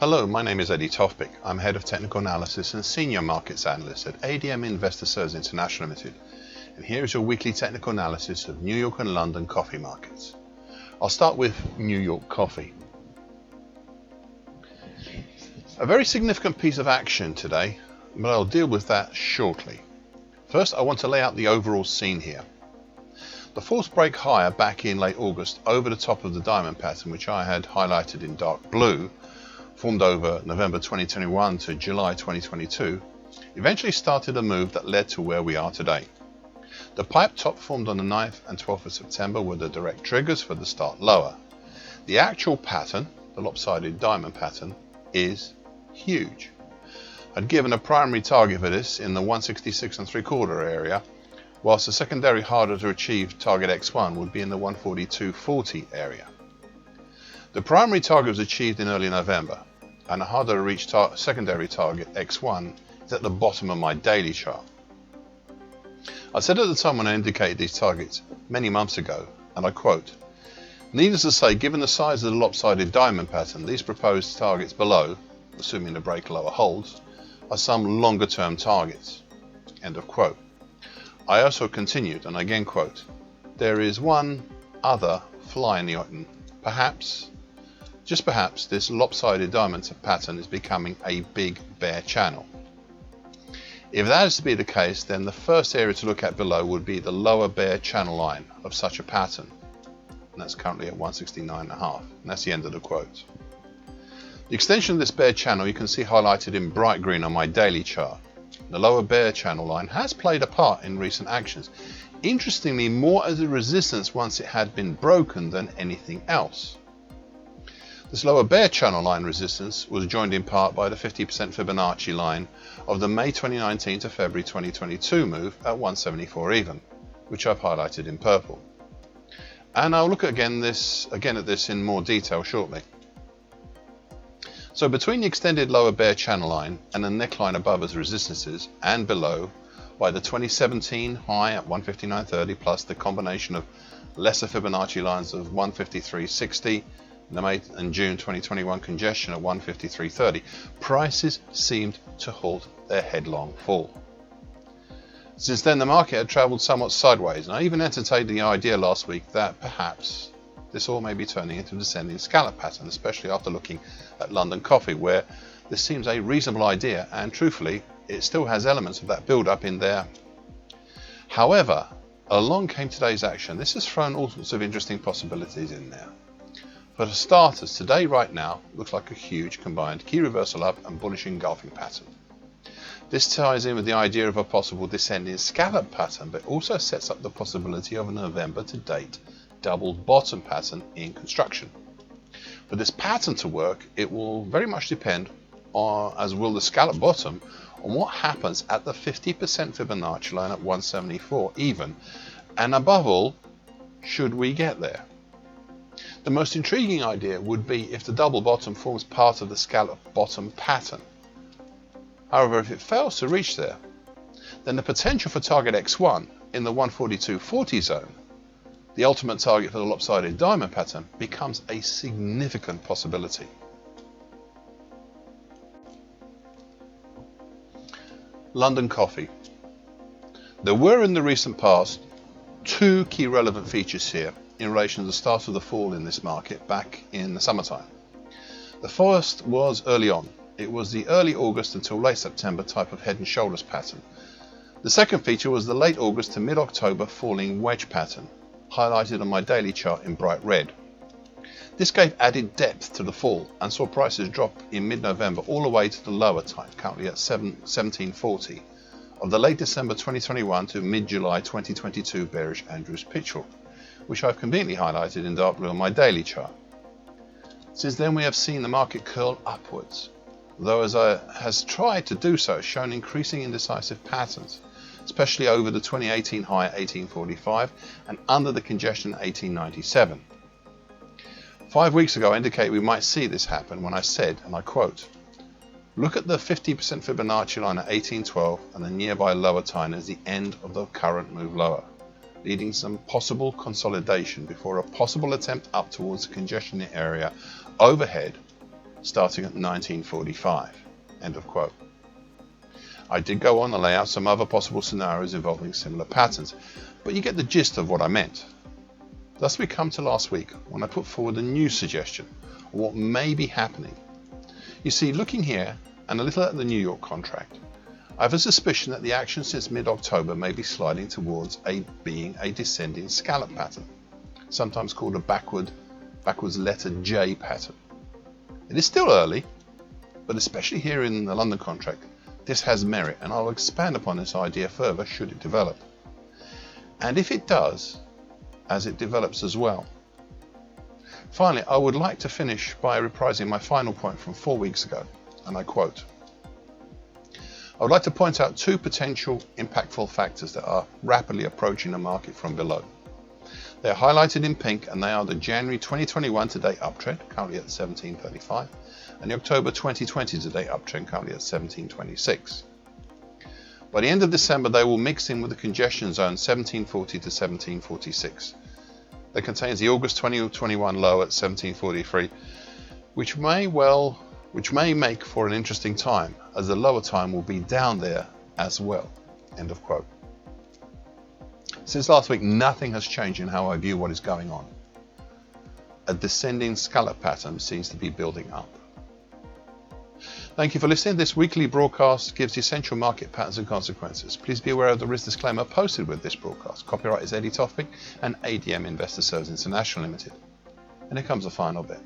Hello, my name is Eddie Tofpik. I'm Head of Technical Analysis and Senior Markets Analyst at ADM Investor Services International Limited. And here is your weekly technical analysis of New York and London coffee markets. I'll start with New York coffee. A very significant piece of action today, but I'll deal with that shortly. First, I want to lay out the overall scene here. The force break higher back in late August over the top of the diamond pattern, which I had highlighted in dark blue, formed over November 2021 to July 2022, eventually started a move that led to where we are today. The pipe top formed on the 9th and 12th of September were the direct triggers for the start lower. The actual pattern, the lopsided diamond pattern, is huge. I'd given a primary target for this in the 166 3/4 area, whilst the secondary harder to achieve target X1 would be in the 142.40 area. The primary target was achieved in early November, and the harder to reach secondary target X1 is at the bottom of my daily chart. I said at the time when I indicated these targets many months ago, and I quote, "Needless to say, given the size of the lopsided diamond pattern, these proposed targets below, assuming the break lower holds, are some longer term targets." End of quote. I also continued, and again quote, "There is one other fly in the ointment. Perhaps, just perhaps, this lopsided diamond pattern is becoming a big bear channel. If that is to be the case, then the first area to look at below would be the lower bear channel line of such a pattern." And that's currently at 169.5. And that's the end of the quote. The extension of this bear channel you can see highlighted in bright green on my daily chart. The lower bear channel line has played a part in recent actions. Interestingly, more as a resistance once it had been broken than anything else. This lower bear channel line resistance was joined in part by the 50% Fibonacci line of the May 2019 to February 2022 move at 174 even, which I've highlighted in purple. And I'll look again at this in more detail shortly. So between the extended lower bear channel line and the neckline above as resistances, and below by the 2017 high at 159.30 plus the combination of lesser Fibonacci lines of 153.60, the May and June 2021 congestion at 153.30, prices seemed to halt their headlong fall. Since then, the market had travelled somewhat sideways, and I even entertained the idea last week that perhaps this all may be turning into a descending scallop pattern, especially after looking at London coffee, where this seems a reasonable idea, and truthfully, it still has elements of that build-up in there. However, along came today's action. This has thrown all sorts of interesting possibilities in there. For starters, today right now looks like a huge combined key reversal up and bullish engulfing pattern. This ties in with the idea of a possible descending scallop pattern, but also sets up the possibility of a November to date double bottom pattern in construction. For this pattern to work, it will very much depend on, as will the scallop bottom, on what happens at the 50% Fibonacci line at 174 even, and above all, should we get there. The most intriguing idea would be if the double bottom forms part of the scallop bottom pattern. However, if it fails to reach there, then the potential for target X1 in the 142.40 zone, the ultimate target for the lopsided diamond pattern, becomes a significant possibility. London coffee. There were in the recent past two key relevant features here in relation to the start of the fall in this market back in the summertime. The first was early on. It was the early August until late September type of head and shoulders pattern. The second feature was the late August to mid-October falling wedge pattern, highlighted on my daily chart in bright red. This gave added depth to the fall and saw prices drop in mid-November all the way to the lower type, currently at 1740, of the late December 2021 to mid-July 2022 bearish Andrews pitchfork, which I've conveniently highlighted in dark blue on my daily chart. Since then we have seen the market curl upwards, though as it has tried to do so, shown increasing indecisive patterns, especially over the 2018 high at 1845 and under the congestion at 1897. 5 weeks ago I indicated we might see this happen when I said, and I quote, "Look at the 50% Fibonacci line at 1812 and the nearby lower time as the end of the current move lower, leading some possible consolidation before a possible attempt up towards the congestion area overhead starting at 1945. End of quote. I did go on and lay out some other possible scenarios involving similar patterns, but you get the gist of what I meant. Thus we come to last week when I put forward a new suggestion of what may be happening. You see, looking here and a little at the New York contract, I have a suspicion that the action since mid-October may be sliding towards being a descending scallop pattern, sometimes called a backwards letter J pattern. It is still early, but especially here in the London contract, this has merit, and I'll expand upon this idea further should it develop. And if it does, as it develops as well. Finally, I would like to finish by reprising my final point from 4 weeks ago, and I quote, I would like to point out two potential impactful factors that are rapidly approaching the market from below. They are highlighted in pink, and they are the January 2021 to date uptrend, currently at 1735, and the October 2020 to date uptrend, currently at 1726. By the end of December, they will mix in with the congestion zone 1740 to 1746. That contains the August 2021 low at 1743, which may make for an interesting time, as the lower time will be down there as well. End of quote. Since last week, nothing has changed in how I view what is going on. A descending scallop pattern seems to be building up. Thank you for listening. This weekly broadcast gives essential market patterns and consequences. Please be aware of the risk disclaimer posted with this broadcast. Copyright is Tofpik and ADM Investor Services International Limited. And here comes the final bit.